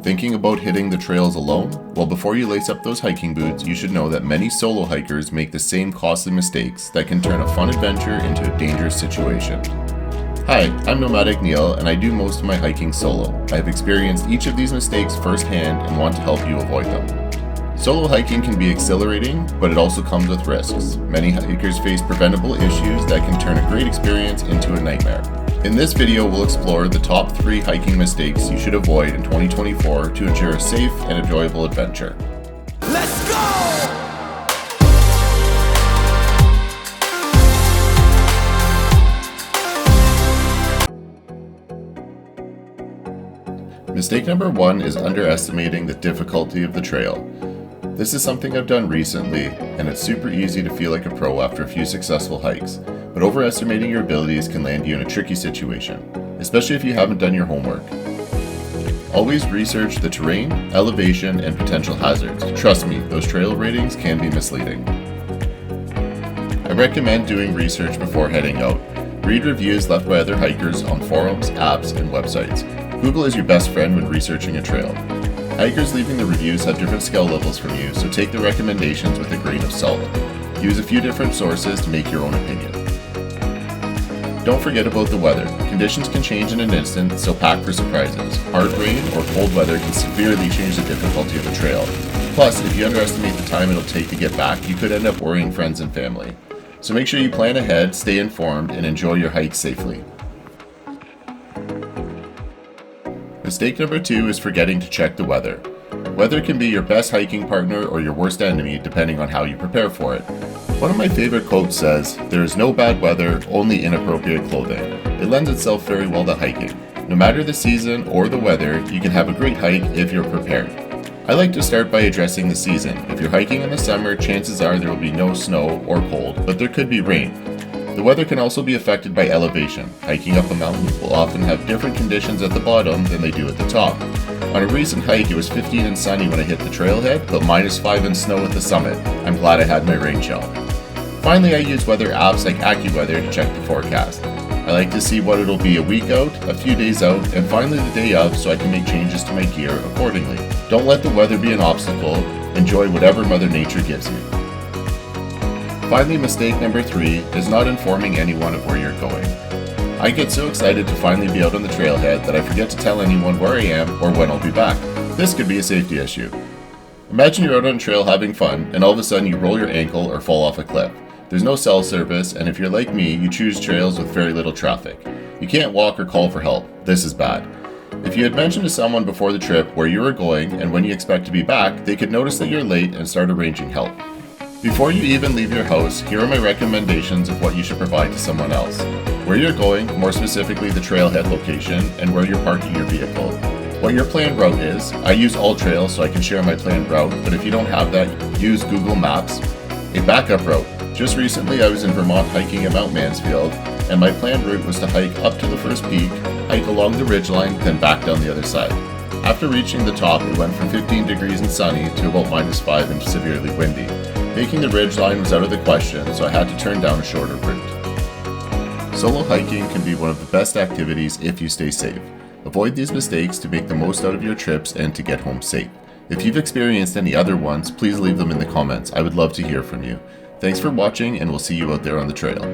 Thinking about hitting the trails alone? Well, before you lace up those hiking boots, you should know that many solo hikers make the same costly mistakes that can turn a fun adventure into a dangerous situation. Hi, I'm Nomadic Neil, and I do most of my hiking solo. I have experienced each of these mistakes firsthand and want to help you avoid them. Solo hiking can be exhilarating, but it also comes with risks. Many hikers face preventable issues that can turn a great experience into a nightmare. In this video, we'll explore the top 3 hiking mistakes you should avoid in 2024 to ensure a safe and enjoyable adventure. Let's go! Mistake number 1 is underestimating the difficulty of the trail. This is something I've done recently, and it's super easy to feel like a pro after a few successful hikes, but overestimating your abilities can land you in a tricky situation, especially if you haven't done your homework. Always research the terrain, elevation, and potential hazards. Trust me, those trail ratings can be misleading. I recommend doing research before heading out. Read reviews left by other hikers on forums, apps, and websites. Google is your best friend when researching a trail. Hikers leaving the reviews have different skill levels from you, so take the recommendations with a grain of salt. Use a few different sources to make your own opinion. Don't forget about the weather. Conditions can change in an instant, so pack for surprises. Hard rain or cold weather can severely change the difficulty of a trail. Plus, if you underestimate the time it'll take to get back, you could end up worrying friends and family. So make sure you plan ahead, stay informed, and enjoy your hike safely. Mistake number 2 is forgetting to check the weather. Weather can be your best hiking partner or your worst enemy depending on how you prepare for it. One of my favorite quotes says, "There is no bad weather, only inappropriate clothing." It lends itself very well to hiking. No matter the season or the weather, you can have a great hike if you're prepared. I like to start by addressing the season. If you're hiking in the summer, chances are there will be no snow or cold, but there could be rain. The weather can also be affected by elevation. Hiking up a mountain will often have different conditions at the bottom than they do at the top. On a recent hike, it was 15 and sunny when I hit the trailhead, but -5 in snow at the summit. I'm glad I had my rain shell. Finally, I use weather apps like AccuWeather to check the forecast. I like to see what it'll be a week out, a few days out, and finally the day of so I can make changes to my gear accordingly. Don't let the weather be an obstacle. Enjoy whatever Mother Nature gives you. Finally, mistake number 3 is not informing anyone of where you're going. I get so excited to finally be out on the trailhead that I forget to tell anyone where I am or when I'll be back. This could be a safety issue. Imagine you're out on a trail having fun, and all of a sudden you roll your ankle or fall off a cliff. There's no cell service, and if you're like me, you choose trails with very little traffic. You can't walk or call for help. This is bad. If you had mentioned to someone before the trip where you were going and when you expect to be back, they could notice that you're late and start arranging help. Before you even leave your house, here are my recommendations of what you should provide to someone else. Where you're going, more specifically the trailhead location, and where you're parking your vehicle. What your planned route is. I use AllTrails so I can share my planned route, but if you don't have that, use Google Maps. A backup route. Just recently I was in Vermont hiking at Mount Mansfield, and my planned route was to hike up to the first peak, hike along the ridgeline, then back down the other side. After reaching the top, it went from 15 degrees and sunny to about -5 and severely windy. Making the ridgeline was out of the question, so I had to turn down a shorter route. Solo hiking can be one of the best activities if you stay safe. Avoid these mistakes to make the most out of your trips and to get home safe. If you've experienced any other ones, please leave them in the comments. I would love to hear from you. Thanks for watching, and we'll see you out there on the trail.